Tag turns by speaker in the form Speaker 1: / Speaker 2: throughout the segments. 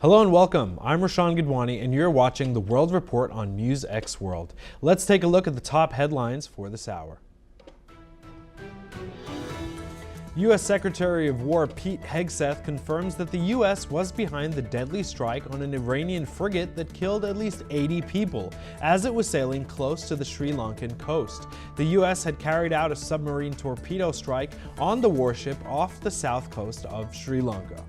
Speaker 1: Hello and welcome. I'm Rashan Gidwani and you're watching the World Report on NewsX World. Let's take a look at the top headlines for this hour. U.S. Secretary of War Pete Hegseth confirms that the U.S. was behind the deadly strike on an Iranian frigate that killed at least 80 people as it was sailing close to the Sri Lankan coast. The U.S. had carried out a submarine torpedo strike on the warship off the south coast of Sri Lanka.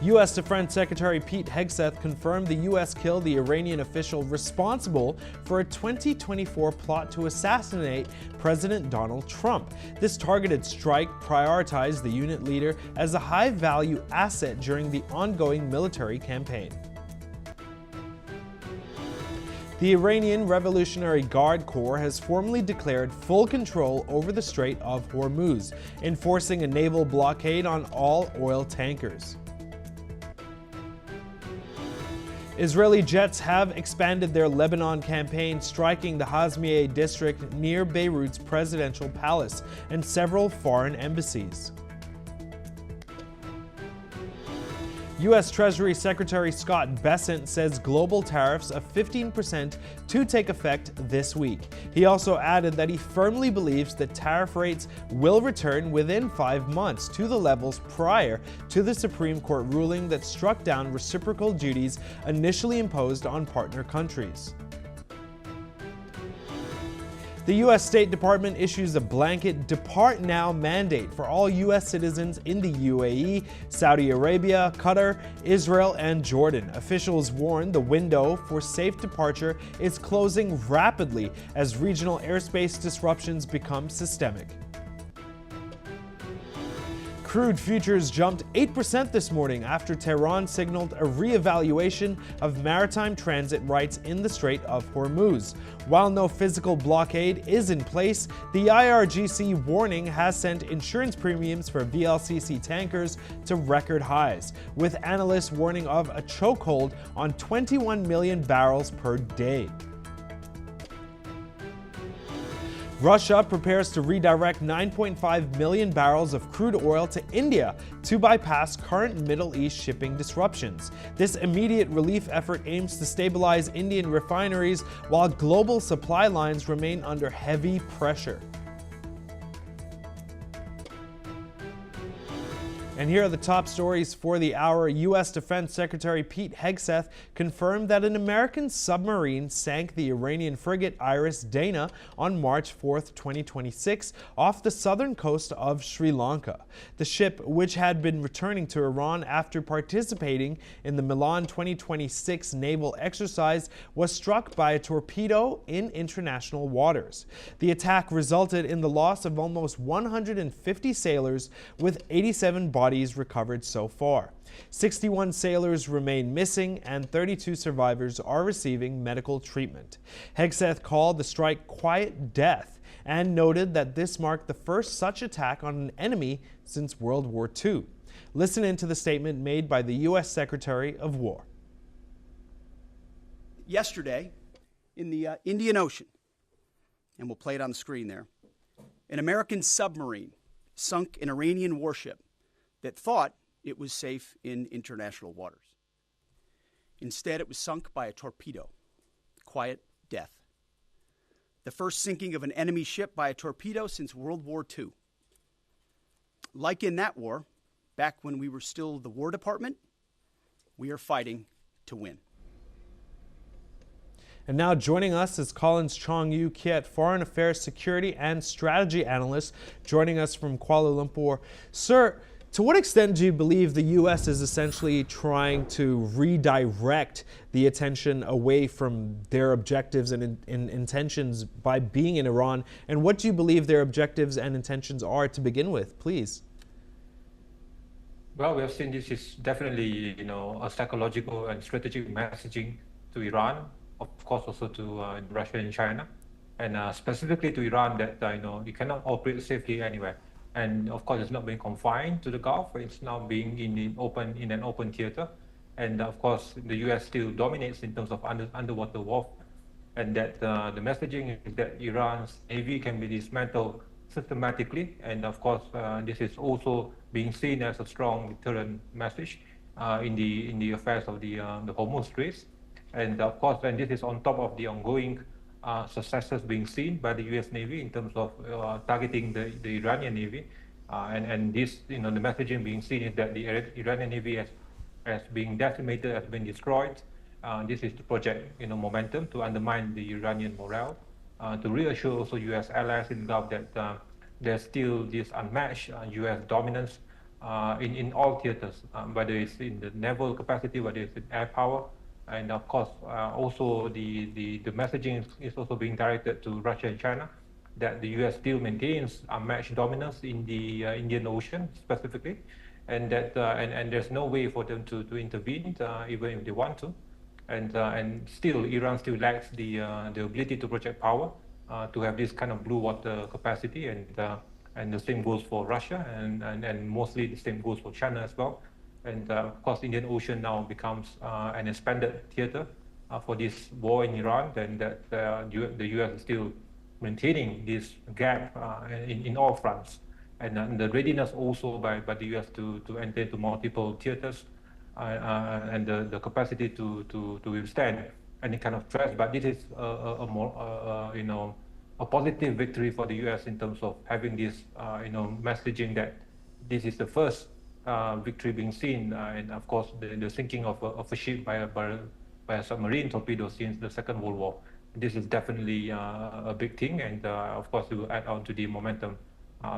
Speaker 1: U.S. Defense Secretary Pete Hegseth confirmed the U.S. killed the Iranian official responsible for a 2024 plot to assassinate President Donald Trump. This targeted strike prioritized the unit leader as a high-value asset during the ongoing military campaign. The Iranian Revolutionary Guard Corps has formally declared full control over the Strait of Hormuz, enforcing a naval blockade on all oil tankers. Israeli jets have expanded their Lebanon campaign, striking the Hazmieh district near Beirut's presidential palace and several foreign embassies. U.S. Treasury Secretary Scott Bessent says global tariffs of 15% to take effect this week. He also added that he firmly believes that tariff rates will return within 5 months to the levels prior to the Supreme Court ruling that struck down reciprocal duties initially imposed on partner countries. The U.S. State Department issues a blanket Depart Now mandate for all U.S. citizens in the UAE, Saudi Arabia, Qatar, Israel, and Jordan. Officials warn the window for safe departure is closing rapidly as regional airspace disruptions become systemic. Crude futures jumped 8% this morning after Tehran signaled a re-evaluation of maritime transit rights in the Strait of Hormuz. While no physical blockade is in place, the IRGC warning has sent insurance premiums for VLCC tankers to record highs, with analysts warning of a chokehold on 21 million barrels per day. Russia prepares to redirect 9.5 million barrels of crude oil to India to bypass current Middle East shipping disruptions. This immediate relief effort aims to stabilize Indian refineries while global supply lines remain under heavy pressure. And here are the top stories for the hour. U.S. Defense Secretary Pete Hegseth confirmed that an American submarine sank the Iranian frigate IRIS Dena on March 4, 2026, off the southern coast of Sri Lanka. The ship, which had been returning to Iran after participating in the Milan 2026 naval exercise, was struck by a torpedo in international waters. The attack resulted in the loss of almost 150 sailors, with 87 bodies recovered so far. 61 sailors remain missing and 32 survivors are receiving medical treatment. Hegseth called the strike quiet death and noted that this marked the first such attack on an enemy since World War II. Listen in to the statement made by the U.S. Secretary of War.
Speaker 2: Yesterday, in the Indian Ocean, and we'll play it on the screen there, an American submarine sunk an Iranian warship that thought it was safe in international waters. Instead, it was sunk by a torpedo. Quiet death. The first sinking of an enemy ship by a torpedo since World War II. Like in that war, back when we were still the War Department, we are fighting to win.
Speaker 1: And now joining us is Collins Chong-Yu Kiet, Foreign Affairs Security and Strategy Analyst, joining us from Kuala Lumpur. Sir, to what extent do you believe the U.S. is essentially trying to redirect the attention away from their objectives and intentions by being in Iran? And what do you believe their objectives and intentions are to begin with, please?
Speaker 3: Well, we have seen this is definitely, a psychological and strategic messaging to Iran, of course also to Russia and China, and specifically to Iran that, you cannot operate safely anywhere. And of course, it's not being confined to the Gulf. It's now being in an open theater. And of course, the U.S. still dominates in terms of underwater warfare. and that the messaging is that Iran's navy can be dismantled systematically, and of course this is also being seen as a strong deterrent message in the affairs of the Hormuz Straits, and of course, and this is on top of the ongoing successes being seen by the U.S. Navy in terms of targeting the Iranian Navy, and this, the messaging being seen is that the Iranian Navy has been decimated, has been destroyed. This is to project, momentum to undermine the Iranian morale, to reassure also U.S. allies in the Gulf that there's still this unmatched U.S. dominance in all theaters, whether it's in the naval capacity, whether it's in air power, and of course also the messaging is also being directed to Russia and China, that the U.S. still maintains unmatched dominance in the Indian Ocean specifically, and that and there's no way for them to intervene even if they want to, and still Iran still lacks the ability to project power to have this kind of blue water capacity, and the same goes for Russia, and mostly the same goes for China as well. And of course, Indian Ocean now becomes an expanded theater for this war in Iran, and that the U.S. is still maintaining this gap in all fronts, and the readiness also by the U.S. to enter into multiple theaters, and the capacity to withstand any kind of threats. But this is a more a positive victory for the U.S. in terms of having this messaging that this is the first victory being seen, and of course the sinking of a ship by a submarine torpedo since the Second World War. This is definitely a big thing, and of course it will add on to the momentum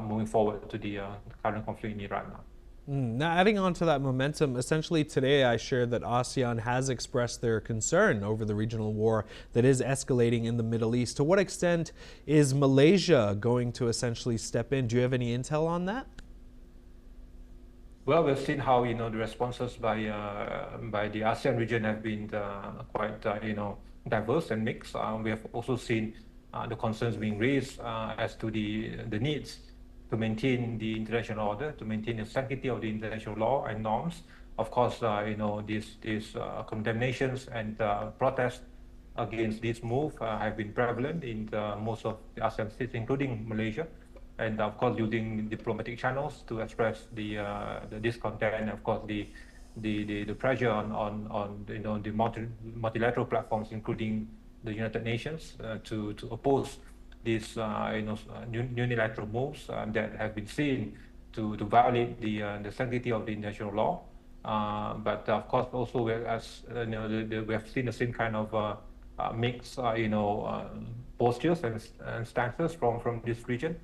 Speaker 3: moving forward to the current conflict in Iran now.
Speaker 1: Now, adding on to that momentum, essentially today I shared that ASEAN has expressed their concern over the regional war that is escalating in the Middle East. To what extent is Malaysia going to essentially step in? Do you have any intel on that?
Speaker 3: Well, we've seen how the responses by the ASEAN region have been quite diverse and mixed. We have also seen the concerns being raised as to the needs to maintain the international order, to maintain the sanctity of the international law and norms. Of course, these condemnations and protests against this move have been prevalent in most of the ASEAN states, including Malaysia, and of course using diplomatic channels to express the discontent, and of course the pressure on the multilateral platforms, including the United Nations, to oppose these unilateral moves that have been seen to violate the sanctity of the international law. But of course also we have seen the same kind of mixed postures and stances from this region,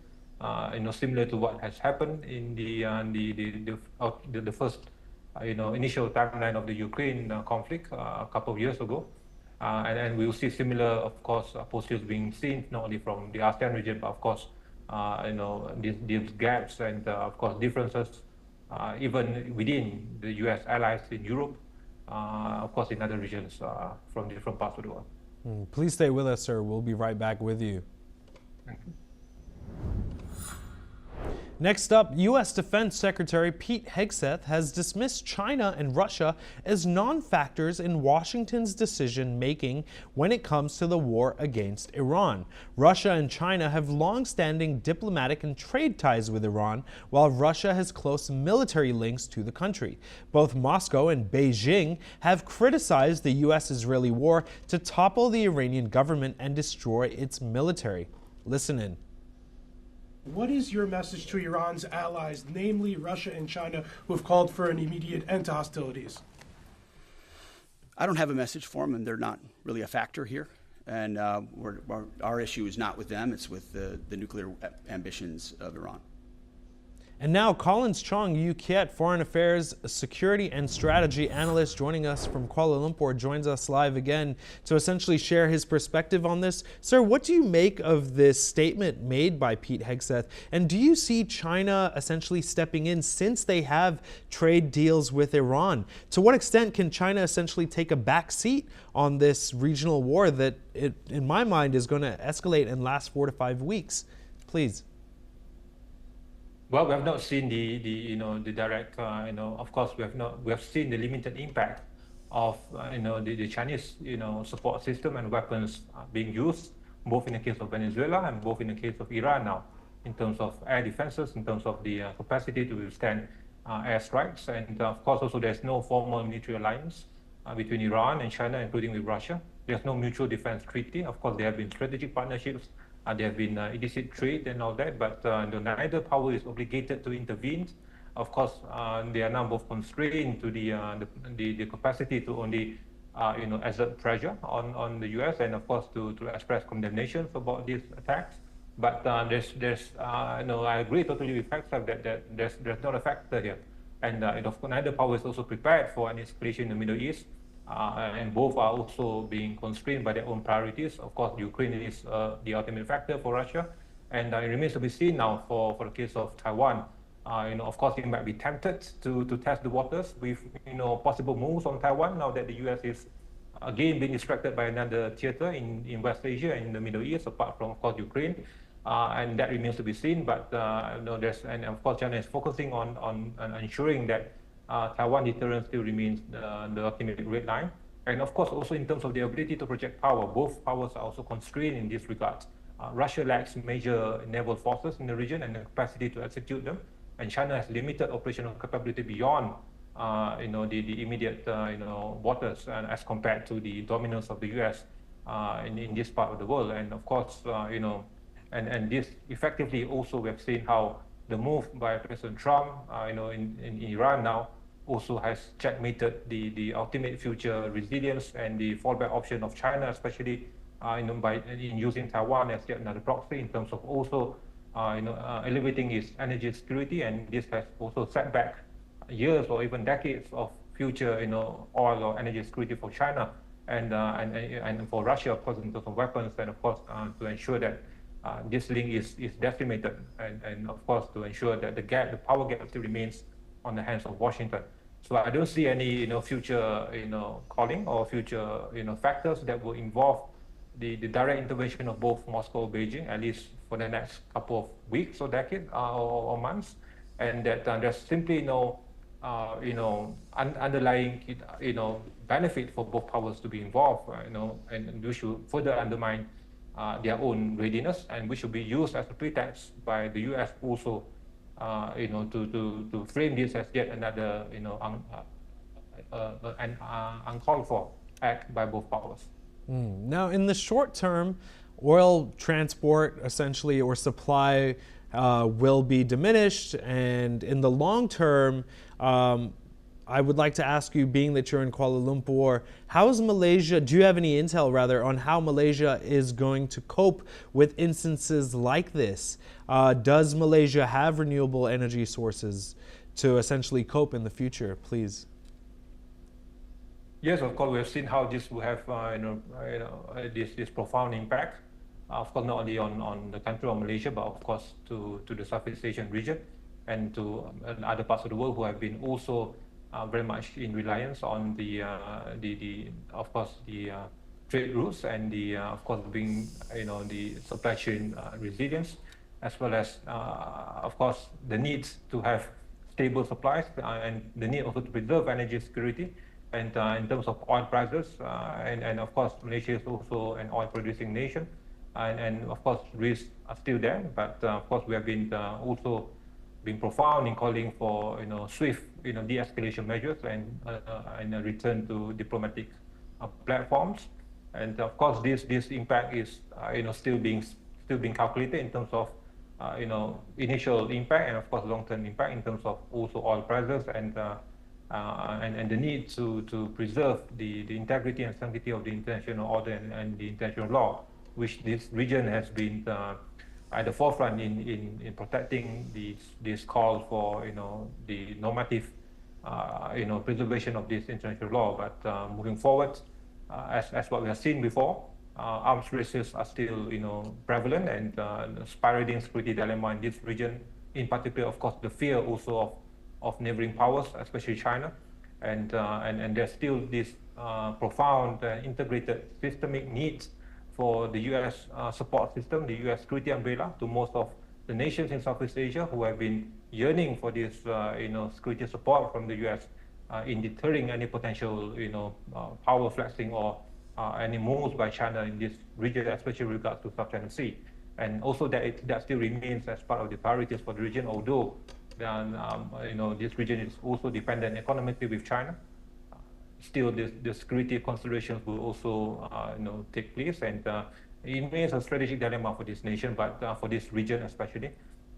Speaker 3: similar to what has happened in the first initial timeline of the Ukraine conflict a couple of years ago. And we will see similar, of course, postures being seen not only from the ASEAN region, but of course, these gaps and of course differences even within the U.S. allies in Europe, of course in other regions from different parts of the world.
Speaker 1: Please stay with us, sir. We'll be right back with you.
Speaker 3: Thank you.
Speaker 1: Next up, U.S. Defense Secretary Pete Hegseth has dismissed China and Russia as non-factors in Washington's decision-making when it comes to the war against Iran. Russia and China have long-standing diplomatic and trade ties with Iran, while Russia has close military links to the country. Both Moscow and Beijing have criticized the U.S.-Israeli war to topple the Iranian government and destroy its military. Listen in.
Speaker 4: What is your message to Iran's allies, namely Russia and China, who have called for an immediate end to hostilities?
Speaker 2: I don't have a message for them, and they're not really a factor here. And our issue is not with them, it's with the nuclear ambitions of Iran.
Speaker 1: And now Collins Chong, UKIET Foreign Affairs, Security and Strategy Analyst, joining us from Kuala Lumpur, joins us live again to essentially share his perspective on this. Sir, what do you make of this statement made by Pete Hegseth? And do you see China essentially stepping in since they have trade deals with Iran? To what extent can China essentially take a back seat on this regional war that, in my mind, is going to escalate and last 4 to 5 weeks? Please.
Speaker 3: Well, we have not seen the direct, of course, we have seen the limited impact the Chinese support system and weapons being used, both in the case of Venezuela and both in the case of Iran now, in terms of air defenses, in terms of the capacity to withstand airstrikes. And of course, also there's no formal military alliance between Iran and China, including with Russia. There's no mutual defense treaty. Of course, there have been strategic partnerships, there have been illicit trade and all that, but neither power is obligated to intervene. Of course, they are now both constrained to the capacity to only exert pressure on the US, and of course to express condemnations about these attacks. But I agree totally with Hegseth that there's not a factor here, and of course neither power is also prepared for an escalation in the Middle East, and both are also being constrained by their own priorities. Of course, Ukraine is the ultimate factor for Russia, and it remains to be seen now for the case of Taiwan. Of course, it might be tempted to test the waters with possible moves on Taiwan now that the US is again being distracted by another theater in West Asia and in the Middle East, apart from, of course, Ukraine, and that remains to be seen. But and of course, China is focusing on ensuring that Taiwan deterrence still remains the ultimate red line. And of course, also in terms of the ability to project power, both powers are also constrained in this regard. Russia lacks major naval forces in the region and the capacity to execute them, and China has limited operational capability beyond the immediate waters, as compared to the dominance of the US in this part of the world. And of course, and this effectively also we have seen how the move by President Trump in Iran now also has checkmated the ultimate future resilience and the fallback option of China, especially by using Taiwan as yet another proxy in terms of also elevating its energy security. And this has also set back years or even decades of future oil or energy security for China and for Russia, of course, in terms of weapons, and of course to ensure that this link is decimated, and of course to ensure that the power gap still remains on the hands of Washington. So I don't see any future calling or future factors that will involve the direct intervention of both Moscow or Beijing, at least for the next couple of weeks or decades or months, and that there's simply no underlying benefit for both powers to be involved, and we should further undermine their own readiness, and which should be used as a pretext by the US also to frame this as yet another uncalled for act by both powers.
Speaker 1: Now, in the short term, oil transport essentially or supply will be diminished, and in the long term, I would like to ask you, being that you're in Kuala Lumpur, do you have any intel rather on how Malaysia is going to cope with instances like this? Does Malaysia have renewable energy sources to essentially cope in the future, please?
Speaker 3: Yes, of course, we have seen how this will have this profound impact. Of course, not only on the country of Malaysia, but of course to the Southeast Asian region and to other parts of the world who have been also very much in reliance on the trade routes and of course being the supply chain resilience, as well as of course the need to have stable supplies and the need also to preserve energy security. And in terms of oil prices, and of course Malaysia is also an oil producing nation, and of course risks are still there, but of course we have been also been profound in calling for swift de-escalation measures and a return to diplomatic platforms. And of course this impact is still being calculated in terms of initial impact and of course long-term impact in terms of also oil prices and the need to preserve the integrity and sanctity of the international order and the international law, which this region has been at the forefront in protecting this call for the normative preservation of this international law. But moving forward, as what we have seen before, arms races are still prevalent, and spiraling security dilemma in this region, in particular, of course, the fear also of neighboring powers, especially China, and there's still this profound integrated systemic needs for the US support system, the US security umbrella, to most of the nations in Southeast Asia who have been yearning for this security support from the US in deterring any potential, power flexing or any moves by China in this region, especially with regards to South China Sea. And also that still remains as part of the priorities for the region, although then, this region is also dependent economically with China. Still, the security considerations will also, take place, and it remains a strategic dilemma for this nation, but for this region especially.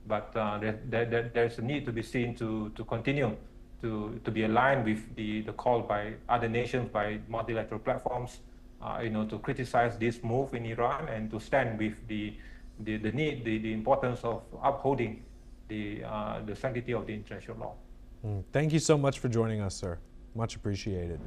Speaker 3: But there's a need to be seen to continue to be aligned with the call by other nations, by multilateral platforms, to criticize this move in Iran and to stand with the need, the importance of upholding the sanctity of the international law.
Speaker 1: Thank you so much for joining us, sir. Much appreciated.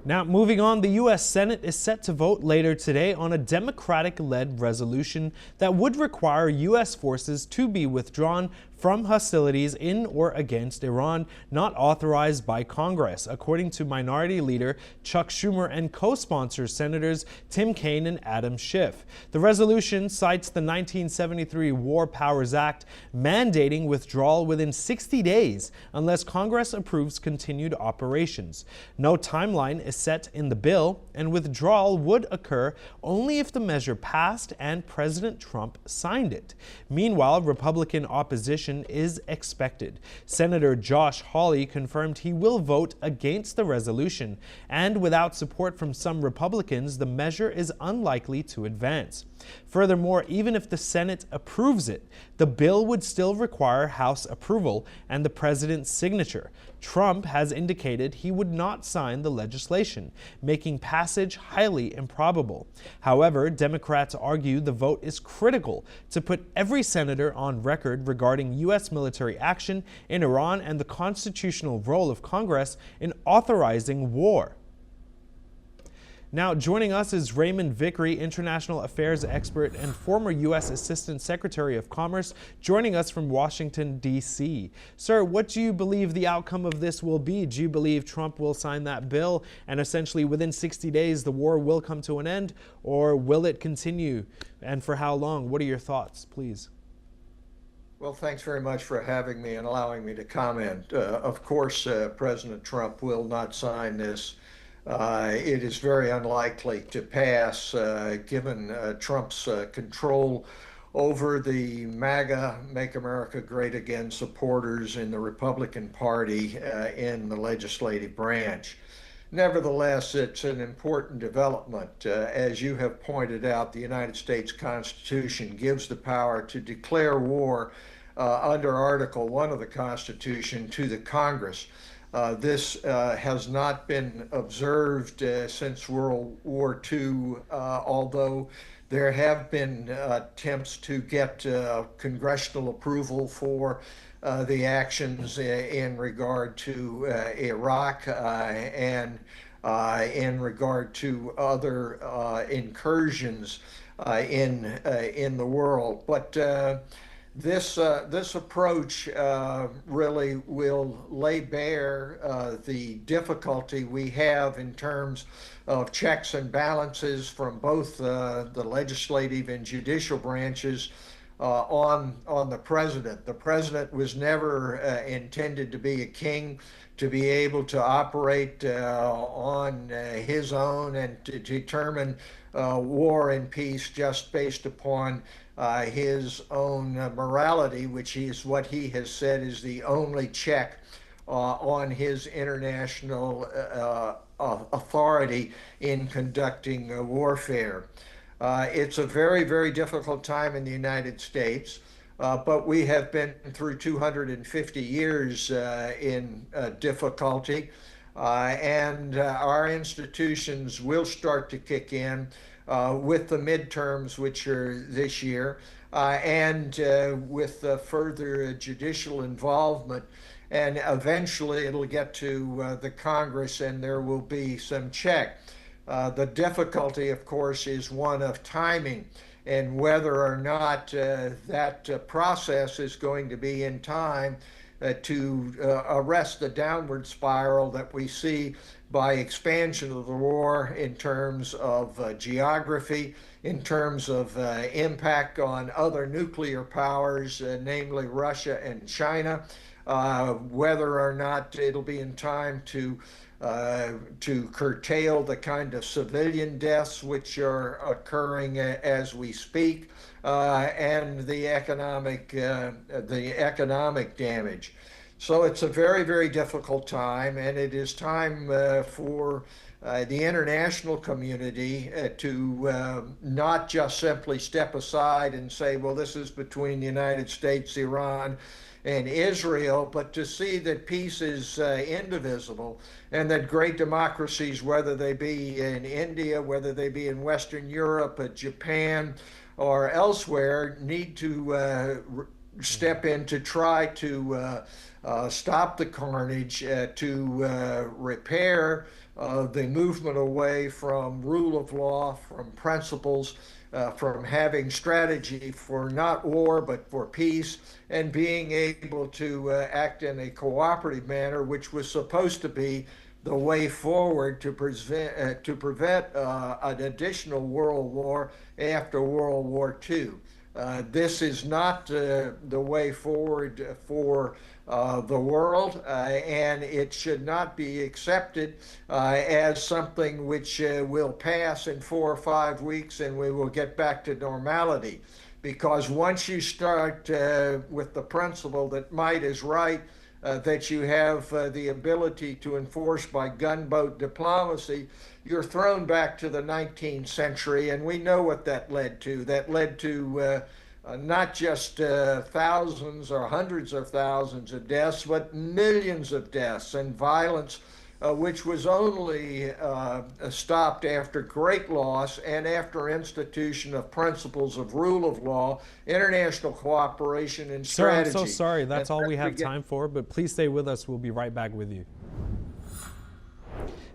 Speaker 1: Now, moving on, the U.S. Senate is set to vote later today on a Democratic-led resolution that would require U.S. forces to be withdrawn from hostilities in or against Iran not authorized by Congress, according to Minority Leader Chuck Schumer and co-sponsor Senators Tim Kaine and Adam Schiff. The resolution cites the 1973 War Powers Act, mandating withdrawal within 60 days unless Congress approves continued operations. No timeline is set in the bill, and withdrawal would occur only if the measure passed and President Trump signed it. Meanwhile, Republican opposition is expected. Senator Josh Hawley confirmed he will vote against the resolution, and without support from some Republicans, the measure is unlikely to advance. Furthermore, even if the Senate approves it, the bill would still require House approval and the president's signature. Trump has indicated he would not sign the legislation, making passage highly improbable. However, Democrats argue the vote is critical to put every senator on record regarding U.S. military action in Iran and the constitutional role of Congress in authorizing war. Now, joining us is Raymond Vickery, international affairs expert and former U.S. Assistant Secretary of Commerce, joining us from Washington, D.C. Sir, what do you believe the outcome of this will be? Do you believe Trump will sign that bill and essentially within 60 days the war will come to an end, or will it continue, and for how long? What are your thoughts, please?
Speaker 5: Well, thanks very much for having me and allowing me to comment. Of course, President Trump will not sign this. It is very unlikely to pass given Trump's control over the MAGA, Make America Great Again supporters in the Republican Party in the legislative branch. Nevertheless, it's an important development. As you have pointed out, the United States Constitution gives the power to declare war under Article 1 of the Constitution to the Congress. This has not been observed since World War II, although there have been attempts to get congressional approval for the actions in regard to Iraq and in regard to other incursions in the world. But this approach really will lay bare the difficulty we have in terms of checks and balances from both the legislative and judicial branches on the president. The president was never intended to be a king, to be able to operate on his own and to determine war and peace just based upon his own morality, which is what he has said is the only check on his international authority in conducting warfare. It's a very, very difficult time in the United States, but we have been through 250 years in difficulty, and our institutions will start to kick in with the midterms, which are this year, and with further judicial involvement. And eventually it'll get to the Congress and there will be some check. The difficulty, of course, is one of timing and whether or not that process is going to be in time to arrest the downward spiral that we see by expansion of the war in terms of geography, in terms of impact on other nuclear powers, namely Russia and China, whether or not it'll be in time to curtail the kind of civilian deaths which are occurring as we speak, and the economic damage. So it's a very, very difficult time, and it is time for the international community to not just simply step aside and say, well, this is between the United States, Iran, and Israel, but to see that peace is indivisible, and that great democracies, whether they be in India, whether they be in Western Europe, Japan, or elsewhere, need to step in to try to stop the carnage, to repair the movement away from rule of law, from principles, from having strategy for not war but for peace, and being able to act in a cooperative manner, which was supposed to be the way forward to prevent an additional world war after World War II. This is not the way forward for the world, and it should not be accepted as something which will pass in 4 or 5 weeks and we will get back to normality. Because once you start with the principle that might is right, that you have the ability to enforce by gunboat diplomacy, you're thrown back to the 19th century, and we know what that led to. That led to not just thousands or hundreds of thousands of deaths, but millions of deaths and violence, which was only stopped after great loss and after institution of principles of rule of law, international cooperation, and strategy.
Speaker 1: Sir, I'm so sorry. That's all we have time for, but please stay with us. We'll be right back with you.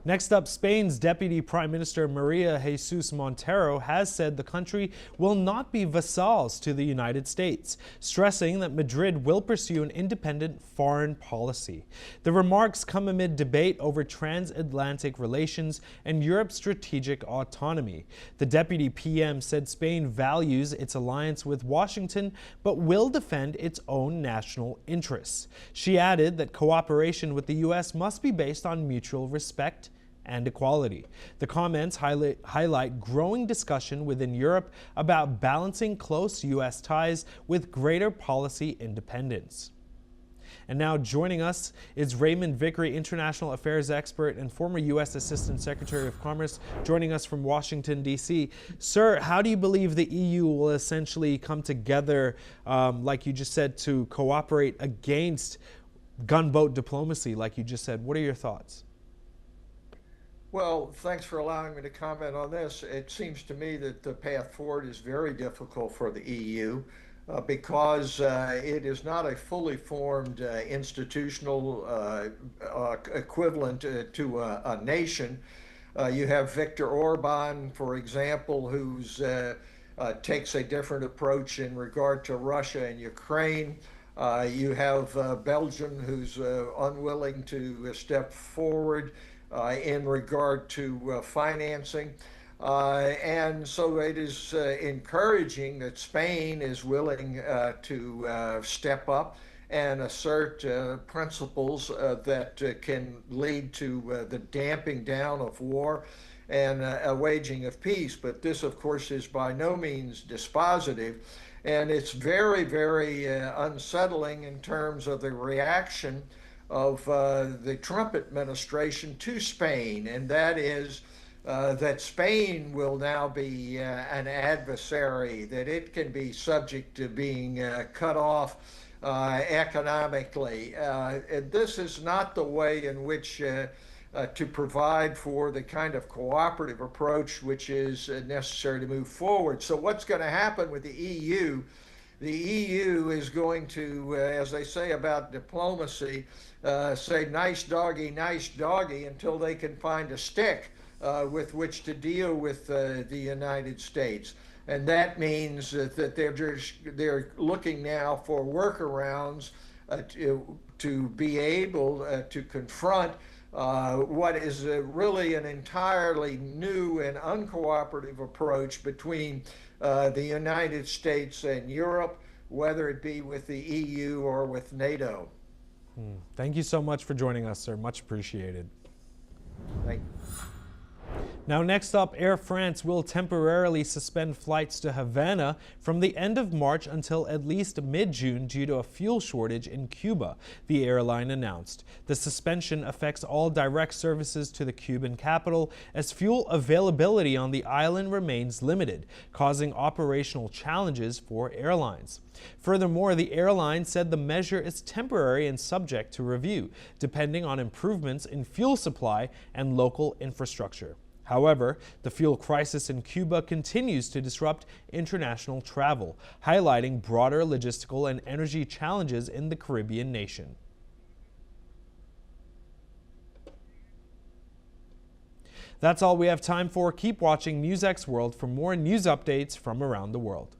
Speaker 1: Next up, Spain's Deputy Prime Minister Maria Jesus Montero has said the country will not be vassals to the United States, stressing that Madrid will pursue an independent foreign policy. The remarks come amid debate over transatlantic relations and Europe's strategic autonomy. The Deputy PM said Spain values its alliance with Washington, but will defend its own national interests. She added that cooperation with the U.S. must be based on mutual respect and equality. The comments highlight growing discussion within Europe about balancing close U.S. ties with greater policy independence. And now joining us is Raymond Vickery, international affairs expert and former U.S. Assistant Secretary of Commerce, joining us from Washington, D.C. Sir, how do you believe the EU will essentially come together, like you just said, to cooperate against gunboat diplomacy, like you just said? What are your thoughts?
Speaker 5: Well, thanks for allowing me to comment on this. It seems to me that the path forward is very difficult for the EU because it is not a fully formed institutional equivalent to a nation. You have Viktor Orban, for example, who takes a different approach in regard to Russia and Ukraine. You have Belgium, who's unwilling to step forward in regard to financing. And so it is encouraging that Spain is willing to step up and assert principles that can lead to the damping down of war and a waging of peace. But this, of course, is by no means dispositive. And it's very, very unsettling in terms of the reaction of the Trump administration to Spain, and that is that Spain will now be an adversary, that it can be subject to being cut off economically. And this is not the way in which to provide for the kind of cooperative approach which is necessary to move forward. So what's going to happen with the EU? The EU is going to, as they say about diplomacy, say nice doggy, until they can find a stick with which to deal with the United States. And that means that they're looking now for workarounds to be able to confront what is really an entirely new and uncooperative approach between the United States and Europe, whether it be with the EU or with NATO.
Speaker 1: Thank you so much for joining us, sir. Much appreciated.
Speaker 5: Thank you.
Speaker 1: Now, next up, Air France will temporarily suspend flights to Havana from the end of March until at least mid-June due to a fuel shortage in Cuba, the airline announced. The suspension affects all direct services to the Cuban capital as fuel availability on the island remains limited, causing operational challenges for airlines. Furthermore, the airline said the measure is temporary and subject to review, depending on improvements in fuel supply and local infrastructure. However, the fuel crisis in Cuba continues to disrupt international travel, highlighting broader logistical and energy challenges in the Caribbean nation. That's all we have time for. Keep watching NewsX World for more news updates from around the world.